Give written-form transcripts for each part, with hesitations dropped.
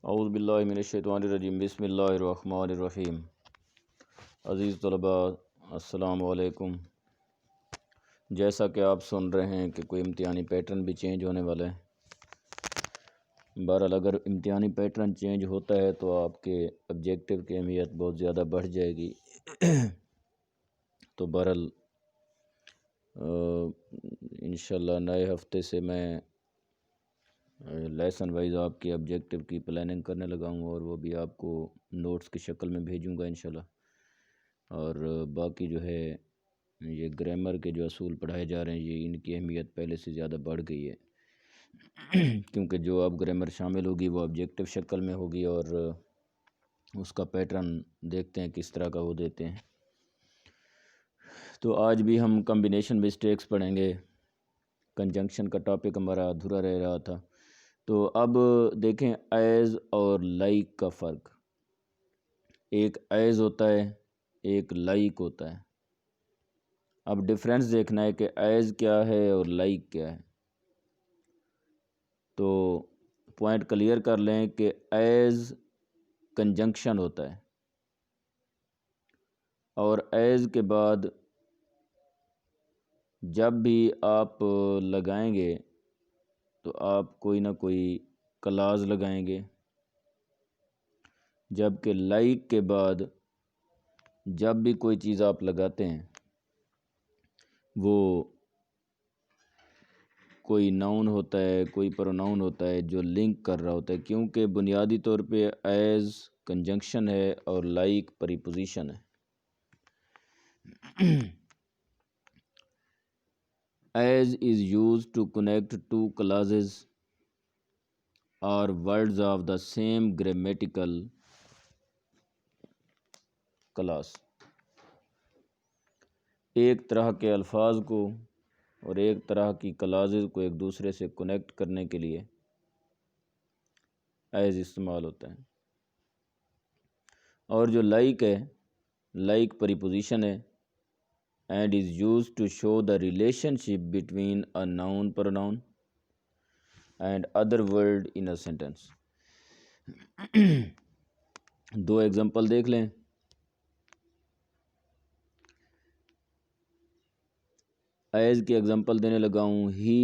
اعوذ باللہ من الشیطان الرجیم، بسم اللہ الرحمن الرحیم۔ عزیز طلباء السلام علیکم۔ جیسا کہ آپ سن رہے ہیں کہ کوئی امتحانی پیٹرن بھی چینج ہونے والا ہے۔ بہرحال اگر امتحانی پیٹرن چینج ہوتا ہے تو آپ کے آبجیکٹیو کی اہمیت بہت زیادہ بڑھ جائے گی۔ تو بہرحال انشاءاللہ نئے ہفتے سے میں لیسن وائز آپ کے آبجیکٹیو کی پلاننگ کرنے لگا ہوں، اور وہ بھی آپ کو نوٹس کی شکل میں بھیجوں گا انشاءاللہ۔ اور باقی جو ہے یہ گرامر کے جو اصول پڑھائے جا رہے ہیں، یہ ان کی اہمیت پہلے سے زیادہ بڑھ گئی ہے، کیونکہ جو اب گرامر شامل ہوگی وہ آبجیکٹیو شکل میں ہوگی، اور اس کا پیٹرن دیکھتے ہیں کس طرح کا وہ دیتے ہیں۔ تو آج بھی ہم کمبینیشن مسٹیکس پڑھیں گے۔ کنجنکشن کا ٹاپک ہمارا ادھورا رہ رہا تھا۔ تو اب دیکھیں ایز اور لائک کا فرق۔ ایک ایز ہوتا ہے، ایک لائک ہوتا ہے۔ اب ڈفرینس دیکھنا ہے کہ ایز کیا ہے اور لائک کیا ہے۔ تو پوائنٹ کلیئر کر لیں کہ ایز کنجنکشن ہوتا ہے، اور ایز کے بعد جب بھی آپ لگائیں گے تو آپ کوئی نہ کوئی کلاز لگائیں گے، جبکہ لائک کے بعد جب بھی کوئی چیز آپ لگاتے ہیں وہ کوئی ناؤن ہوتا ہے، کوئی پروناؤن ہوتا ہے جو لنک کر رہا ہوتا ہے، کیونکہ بنیادی طور پہ ایز کنجنکشن ہے اور لائک پریپوزیشن ہے۔ As is used to connect two clauses or words of the same grammatical class۔ ایک طرح کے الفاظ کو اور ایک طرح کی کلازز کو ایک دوسرے سے کنیکٹ کرنے کے لیے ایز استعمال ہوتا ہے۔ اور جو لائک ہے، لائک پریپوزیشن ہے، and is used to show the relationship between a noun pronoun and other word in a sentence۔ دو ایگزامپل دیکھ لیں۔ ایز کی ایگزامپل دینے لگا ہوں، he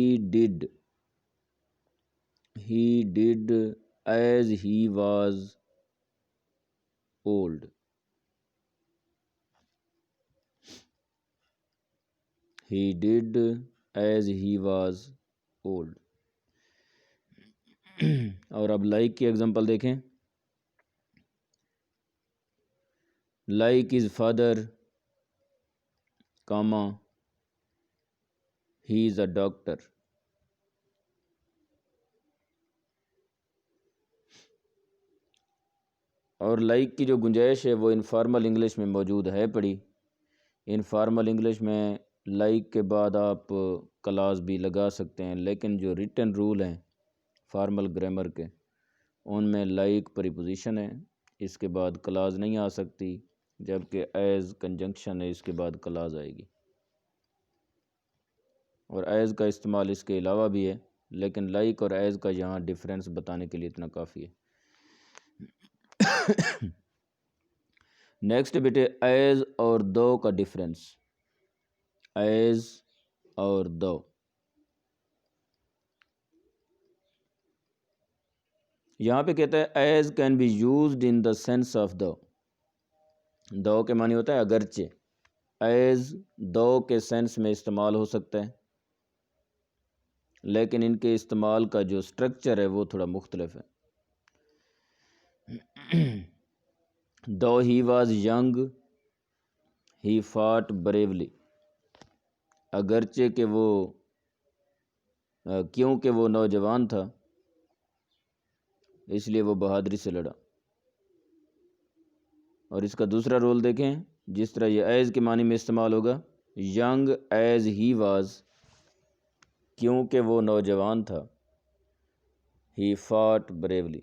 did as he was old۔ He did as he was old۔ اور اب like کی ایگزامپل دیکھیں۔ Like his father, he is a doctor۔ اور لائک کی جو گنجائش ہے وہ انفارمل انگلش میں موجود ہے پڑی۔ انفارمل انگلش میں لائک کے بعد آپ کلاز بھی لگا سکتے ہیں، لیکن جو ریٹن رول ہیں فارمل گرامر کے، ان میں لائک پریپوزیشن ہے، اس کے بعد کلاز نہیں آ سکتی، جبکہ ایز کنجنکشن ہے، اس کے بعد کلاز آئے گی۔ اور ایز کا استعمال اس کے علاوہ بھی ہے، لیکن لائک اور ایز کا یہاں ڈفرینس بتانے کے لیے اتنا کافی ہے۔ نیکسٹ بیٹے ایز اور دو کا ڈفرینس۔ ایز اور دو، یہاں پہ کہتا ہے as can be used in the sense of دو۔ دو کے معنی ہوتا ہے اگرچہ۔ ایز دو کے سینس میں استعمال ہو سکتا ہے، لیکن ان کے استعمال کا جو سٹرکچر ہے وہ تھوڑا مختلف ہے۔ Though he was young, he fought bravely۔ اگرچہ کہ وہ کیونکہ وہ نوجوان تھا اس لیے وہ بہادری سے لڑا۔ اور اس کا دوسرا رول دیکھیں، جس طرح یہ ایز کے معنی میں استعمال ہوگا، ینگ ایز ہی واز، کیونکہ وہ نوجوان تھا، ہی فاٹ بریولی۔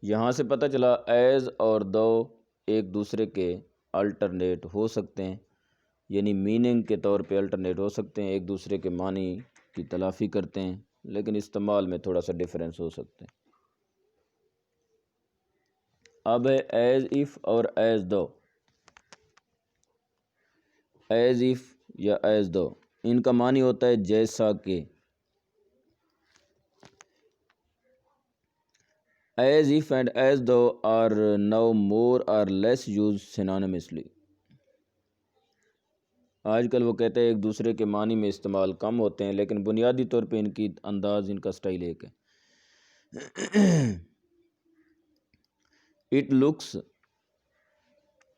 یہاں سے پتہ چلا ایز اور دو ایک دوسرے کے الٹرنیٹ ہو سکتے ہیں، یعنی میننگ کے طور پہ الٹرنیٹ ہو سکتے ہیں، ایک دوسرے کے معنی کی تلافی کرتے ہیں، لیکن استعمال میں تھوڑا سا ڈفرینس ہو سکتے ہیں۔ اب ہے ایز اف اور ایز دو۔ ایز اف یا ایز دو، ان کا معنی ہوتا ہے جیسا کہ۔ As if and as though are now more or less use سینونیمسلی۔ آج کل وہ کہتے ہیں ایک دوسرے کے معنی میں استعمال کم ہوتے ہیں، لیکن بنیادی طور پہ ان کی انداز، ان کا سٹائل ایک ہے۔ اٹ لکس،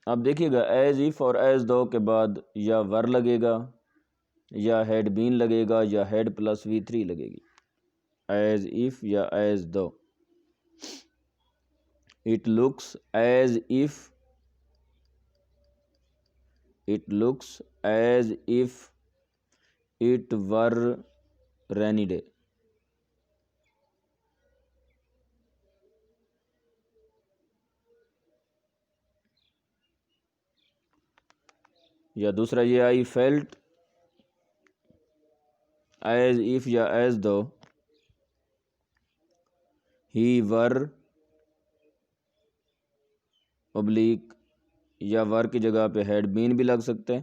اب دیکھیے گا ایز اف اور ایز دو کے بعد یا ور لگے گا، یا ہیڈ بین لگے گا، یا ہیڈ پلس V3 لگے گی۔ ایز اف یا as though. It looks as if, it looks as if it were rainy day. یا دوسرا یہ آئی فیلٹ ایز اف یا ایز دو ہی ور ابلیک، یا ور کی جگہ پہ ہیڈ بین بھی لگ سکتے ہیں۔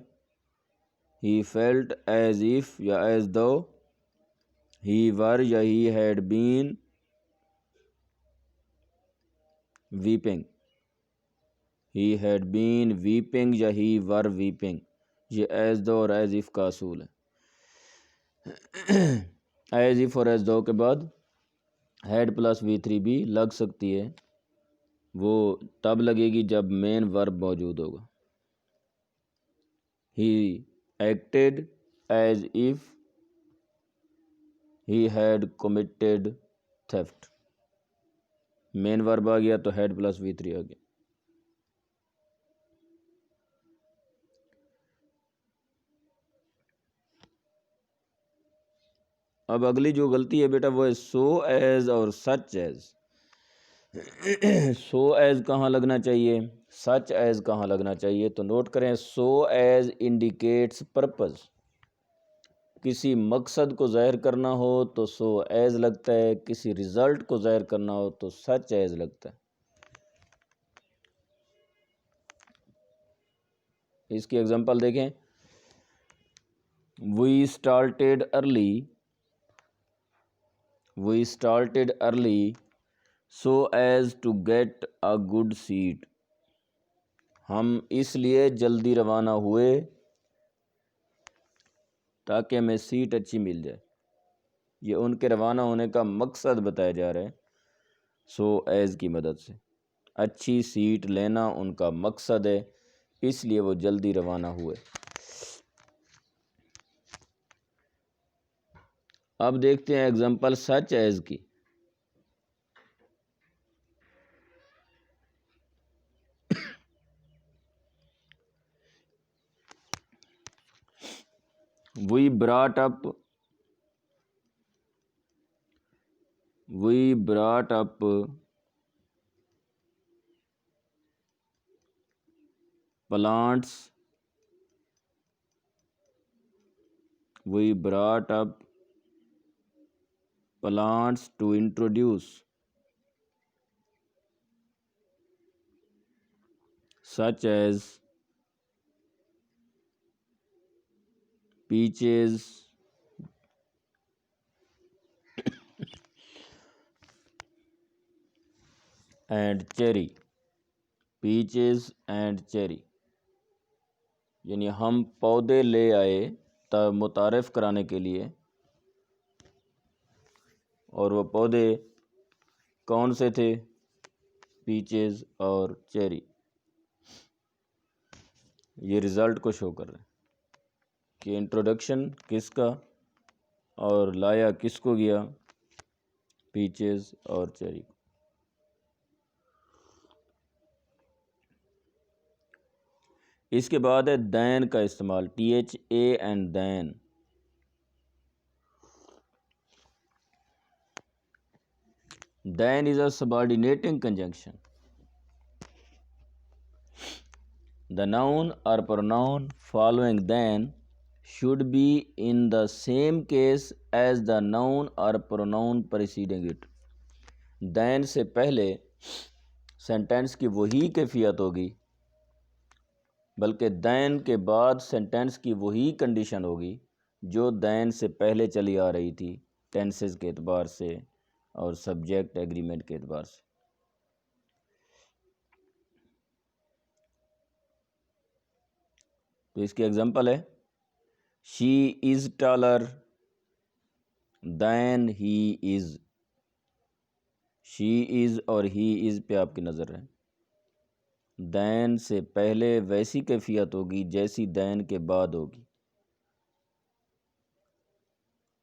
ہی فیلٹ ایز اف یا ایز دو ہی ور یا he had been vaping, he had been vaping یا ہی ور ویپنگ۔ یہ ایز دو اور ایز اف کا اصول ہے۔ ایز اف اور ایز دو کے بعد ہیڈ پلس V3 بھی لگ سکتی ہے، وہ تب لگے گی جب مین ورب موجود ہوگا۔ He acted as if he had committed theft, main verb آ گیا تو ہیڈ پلس V3 آ گیا۔ اب اگلی جو غلطی ہے بیٹا وہ ہے سو ایز اور سچ ایز۔ سو ایز کہاں لگنا چاہیے، سچ ایز کہاں لگنا چاہیے؟ تو نوٹ کریں، سو ایز انڈیکیٹس پرپز، کسی مقصد کو ظاہر کرنا ہو تو سو ایز لگتا ہے، کسی رزلٹ کو ظاہر کرنا ہو تو سچ ایز لگتا ہے۔ اس کی ایگزامپل دیکھیں، we started early, we started early so as to get a good seat, ہم اس لیے جلدی روانہ ہوئے تاکہ ہمیں سیٹ اچھی مل جائے۔ یہ ان کے روانہ ہونے کا مقصد بتایا جا رہا ہے سو ایز کی مدد سے۔ اچھی سیٹ لینا ان کا مقصد ہے، اس لیے وہ جلدی روانہ ہوئے۔ اب دیکھتے ہیں ایگزامپل سچ ایز کی۔ We brought up plants, we brought up plants to introduce, such as peaches and cherry، peaches and cherry، یعنی ہم پودے لے آئے متعارف کرانے کے لیے، اور وہ پودے کون سے تھے؟ پیچز اور چیری۔ یہ رزلٹ کو شو کر رہے ہیں کہ انٹروڈکشن کس کا اور لایا کس کو گیا؟ پیچز اور چیری کو۔ اس کے بعد ہے دین کا استعمال، THAN، then. Then is a subordinating conjunction. The noun or pronoun following than should be in the same case as the noun or pronoun preceding it. دین سے پہلے سینٹینس کی وہی کیفیت ہوگی، بلکہ دین کے بعد سینٹینس کی وہی کنڈیشن ہوگی جو دین سے پہلے چلی آ رہی تھی، ٹینسز کے اعتبار سے اور سبجیکٹ ایگریمنٹ کے اعتبار سے. تو اس کی ایگزامپل ہے شی از ٹالر دین ہی از. شی از اور ہی از پہ آپ کی نظر ہے. دین سے پہلے ویسی کیفیت ہوگی جیسی دین کے بعد ہوگی.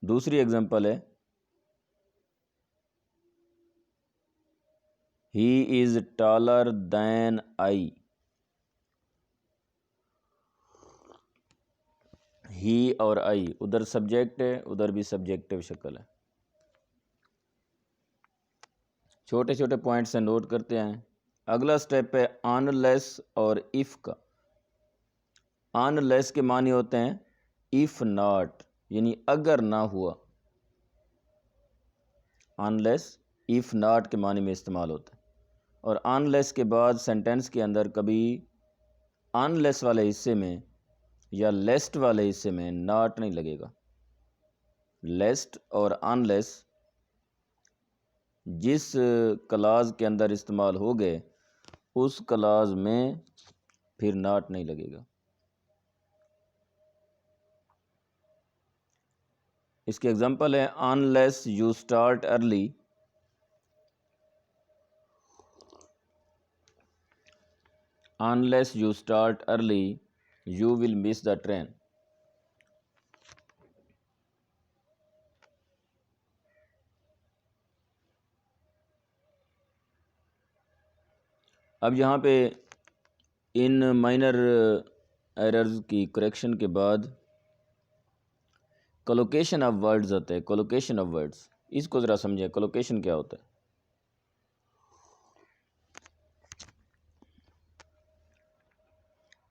دوسری ایگزامپل ہے ہی از ٹالر دین آئی. ہی اور آئی ادھر سبجیکٹ ہے، ادھر بھی سبجیکٹیو شکل ہے. چھوٹے چھوٹے پوائنٹس سے نوٹ کرتے ہیں. اگلا سٹیپ ہے انلیس اور ایف کا. انلیس کے معنی ہوتے ہیں ایف ناٹ، یعنی اگر نہ ہوا. انلیس ایف ناٹ کے معنی میں استعمال ہوتا ہے. اور انلیس کے بعد سینٹینس کے اندر کبھی انلیس والے حصے میں یا لیسٹ والے حصے میں ناٹ نہیں لگے گا. لیسٹ اور انلیس جس کلاز کے اندر استعمال ہو گئے اس کلاز میں پھر ناٹ نہیں لگے گا. اس کی ایگزامپل ہے unless you start early you will miss the train. اب یہاں پہ ان مائنر ایررز کی کریکشن کے بعد کولوکیشن آف ورڈز آتا ہے. کولوکیشن آف ورڈز، اس کو ذرا سمجھیں. کولوکیشن کیا ہوتا ہے؟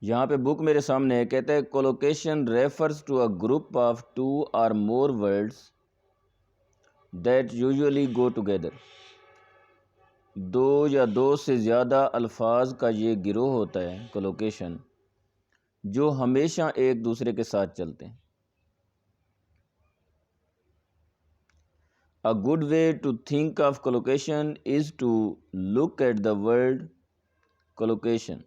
یہاں پہ بک میرے سامنے ہے، کہتا ہے collocation refers to a group of 2 or more words that usually go together. 2 یا 2 سے زیادہ الفاظ کا یہ گروہ ہوتا ہے کولوکیشن، جو ہمیشہ ایک دوسرے کے ساتھ چلتے ہیں. A good way to think of collocation is to look at the word collocation.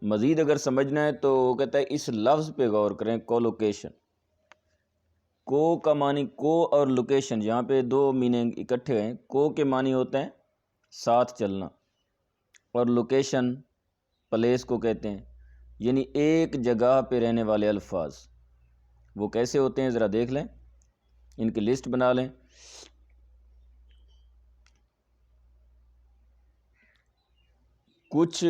مزید اگر سمجھنا ہے تو کہتا ہے اس لفظ پہ غور کریں، کولوکیشن. کو کا معنی کو اور لوکیشن، یہاں پہ 2 میننگ اکٹھے ہیں. کو کے معنی ہوتے ہیں ساتھ چلنا، اور لوکیشن پلیس کو کہتے ہیں، یعنی ایک جگہ پہ رہنے والے الفاظ. وہ کیسے ہوتے ہیں ذرا دیکھ لیں، ان کی لسٹ بنا لیں. کچھ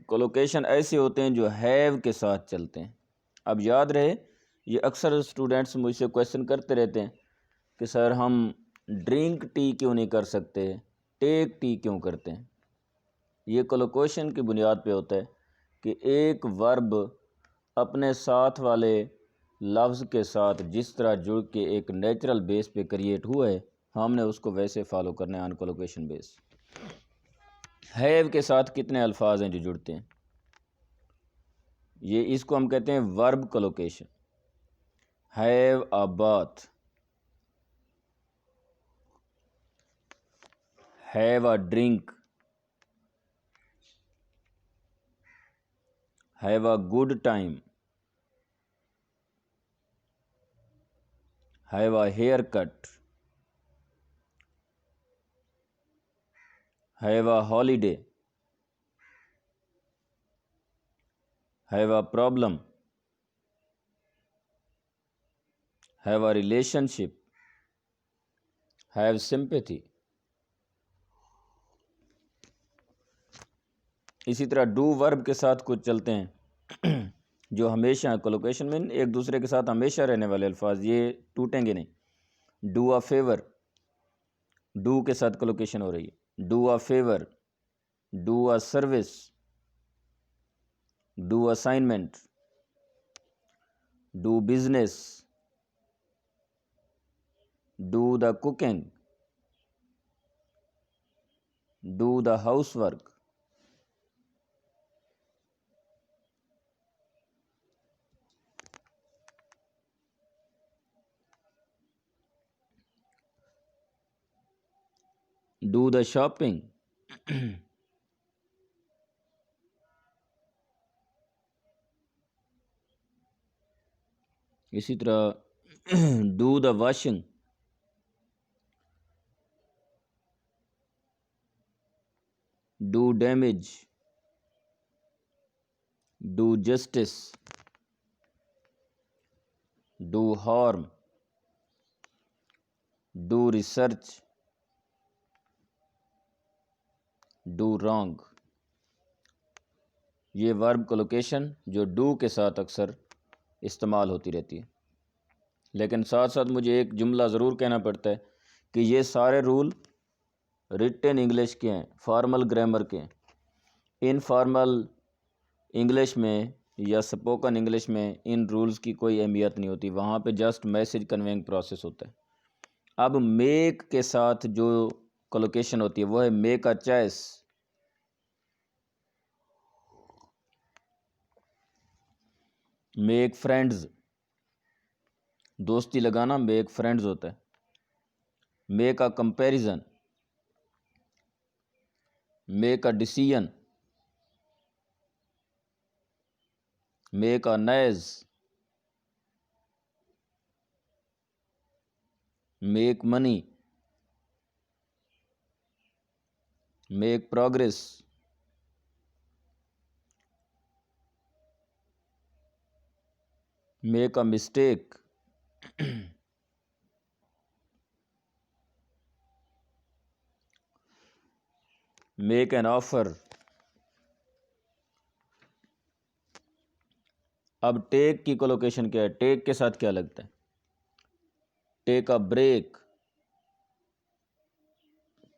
کولوکیشن ایسے ہوتے ہیں جو ہیو کے ساتھ چلتے ہیں. اب یاد رہے، یہ اکثر اسٹوڈنٹس مجھ سے کویشچن کرتے رہتے ہیں کہ سر ہم ڈرنک ٹی کیوں نہیں کر سکتے، ٹیک ٹی کیوں کرتے ہیں. یہ کولوکیشن کی بنیاد پہ ہوتا ہے کہ ایک ورب اپنے ساتھ والے لفظ کے ساتھ جس طرح جڑ کے ایک نیچرل بیس پہ کریٹ ہوا ہے، ہم نے اس کو ویسے فالو کرنا ہے آن کولوکیشن بیس. ہیو کے ساتھ کتنے الفاظ ہیں جو جڑتے ہیں، یہ اس کو ہم کہتے ہیں verb collocation. Have a bath, have a drink, have a good time, have a haircut, have a holiday, have a problem, have a relationship, have sympathy. اسی طرح ڈو ورب کے ساتھ کچھ چلتے ہیں جو ہمیشہ کولوکیشن میں ایک دوسرے کے ساتھ ہمیشہ رہنے والے الفاظ، یہ ٹوٹیں گے نہیں. ڈو اے فیور، ڈو کے ساتھ کولوکیشن ہو رہی ہے. Do a fever, do a service, do assignment. do business, do the cooking, do the housework, do the shopping. اسی طرح do the washing, do damage, do justice, do harm, do research, do wrong. یہ ورب کولوکیشن جو do کے ساتھ اکثر استعمال ہوتی رہتی ہے، لیکن ساتھ ساتھ مجھے ایک جملہ ضرور کہنا پڑتا ہے کہ یہ سارے رول ریٹن انگلش کے ہیں، فارمل گرامر کے ہیں. ان فارمل انگلش میں یا سپوکن انگلش میں ان رولز کی کوئی اہمیت نہیں ہوتی، وہاں پہ جسٹ میسج کنوینگ پروسیس ہوتا ہے. اب میک کے ساتھ جو کولوکیشن ہوتی ہے وہ ہے make a choice. Make friends, دوستی لگانا میک فرینڈز ہوتا ہے. Make a comparison, make a decision, make a nice, make money, make progress, make a mistake, make an offer. اب ٹیک کی کولوکیشن کیا ہے؟ ٹیک کے ساتھ کیا لگتا ہے؟ Take a break,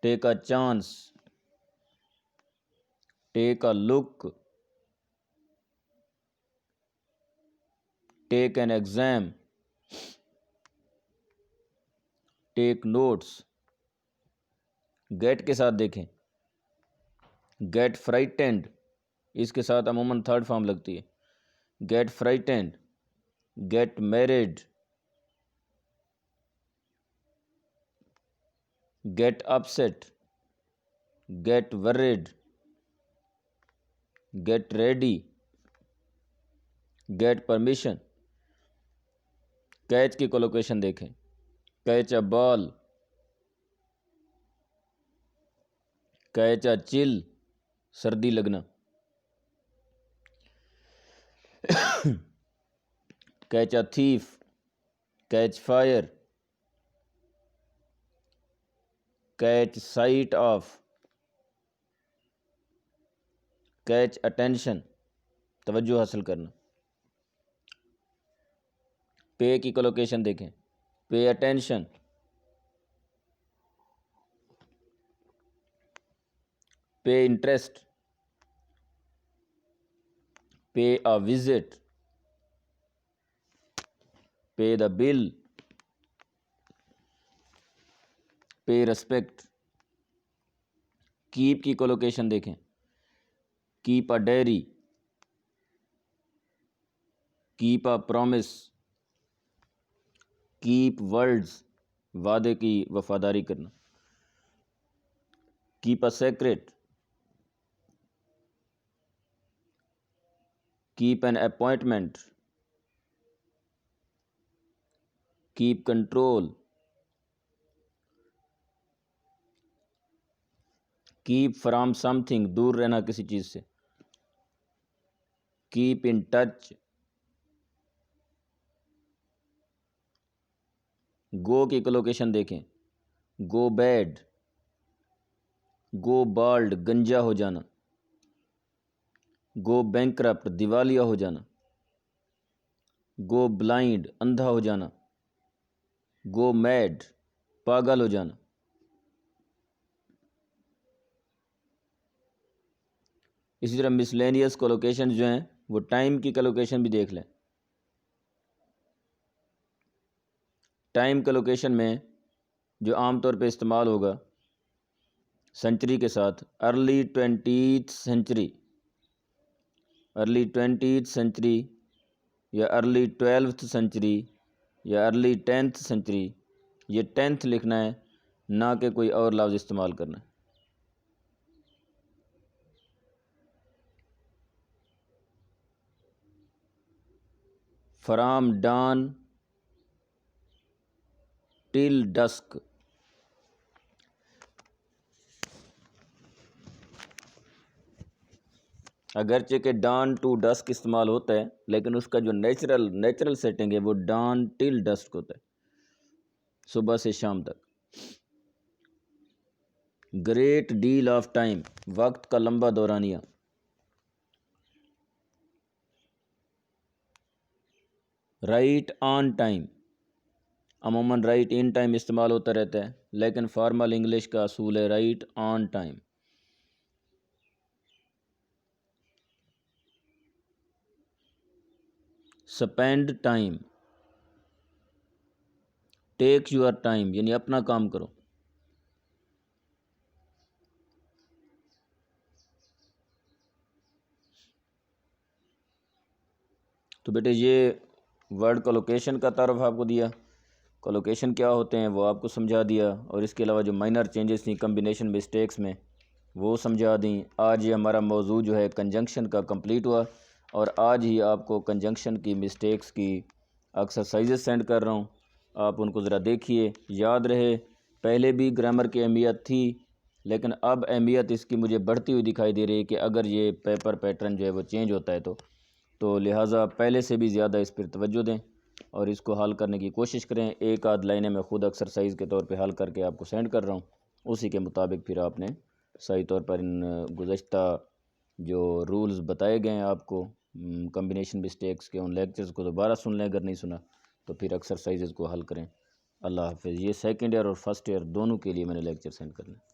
take a chance, take a look, take an exam, take notes. Get کے ساتھ دیکھیں، گیٹ فرائٹنڈ، اس کے ساتھ عموماً تھرڈ فارم لگتی ہے. Get frightened, get married, get upset, get word, get ready, get permission. Catch کی collocation دیکھیں، catch a ball, catch a chill, سردی لگنا، catch a thief, catch fire, catch sight of, catch attention, توجہ حاصل کرنا. Pay کی collocation دیکھیں، pay attention, pay interest, pay a visit, pay the bill, pay respect. Keep کی collocation دیکھیں، keep a diary, keep a promise, keep words, وعدے کی وفاداری کرنا، keep a secret, keep an appointment, keep control, keep from something, دور رہنا کسی چیز سے، کیپ ان ٹچ. گو کی کولوکیشن دیکھیں، گو بیڈ، گو بالڈ، گنجا ہو جانا، گو بینکرپٹ، دیوالیہ ہو جانا، گو بلائنڈ، اندھا ہو جانا، گو میڈ، پاگل ہو جانا. اسی طرح مسلینیس کولوکیشن جو ہیں وہ ٹائم کی کولوکیشن بھی دیکھ لیں. ٹائم کے لوکیشن میں جو عام طور پہ استعمال ہوگا سنچری کے ساتھ، early 20th century, early 20th century یا ارلی 12th سنچری یا ارلی 10th سنچری، یہ 10th لکھنا ہے، نہ کہ کوئی اور لفظ استعمال کرنا ہے۔ فرام ڈان ٹل ڈسک، اگرچہ کہ ڈان ٹو ڈسک استعمال ہوتا ہے، لیکن اس کا جو نیچرل سیٹنگ ہے وہ ڈان ٹل ڈسک ہوتا ہے، صبح سے شام تک۔ گریٹ ڈیل آف ٹائم، وقت کا لمبا دورانیہ۔ رائٹ آن ٹائم، عموماً رائٹ ان ٹائم استعمال ہوتا رہتا ہے، لیکن فارمل انگلش کا اصول ہے right on time. Spend time, take your time, یعنی اپنا کام کرو۔ تو بیٹے یہ ورڈ کولوکیشن کا تعارف آپ کو دیا، کولوکیشن کیا ہوتے ہیں وہ آپ کو سمجھا دیا، اور اس کے علاوہ جو مائنر چینجز تھیں کمبینیشن مسٹیکس میں وہ سمجھا دیں۔ آج یہ ہمارا موضوع جو ہے کنجنکشن کا کمپلیٹ ہوا، اور آج ہی آپ کو کنجنکشن کی مسٹیکس کی ایکسرسائزز سینڈ کر رہا ہوں، آپ ان کو ذرا دیکھیے، یاد رہے۔ پہلے بھی گرامر کی اہمیت تھی، لیکن اب اہمیت اس کی مجھے بڑھتی ہوئی دکھائی دے رہی ہے کہ اگر یہ پیپر پیٹرن جو ہے وہ چینج ہوتا ہے تو لہٰذا پہلے سے بھی زیادہ اس پر توجہ دیں اور اس کو حل کرنے کی کوشش کریں۔ ایک آدھ لائنیں میں خود ایکسرسائز کے طور پہ حل کر کے آپ کو سینڈ کر رہا ہوں، اسی کے مطابق پھر آپ نے صحیح طور پر ان گزشتہ جو رولز بتائے گئے ہیں آپ کو کمبینیشن مسٹیکس کے، ان لیکچرز کو دوبارہ سن لیں، اگر نہیں سنا تو پھر ایکسرسائزز کو حل کریں۔ اللہ حافظ۔ یہ سیکنڈ ایئر اور فرسٹ ایئر دونوں کے لیے میں نے لیکچر سینڈ کرنا ہے۔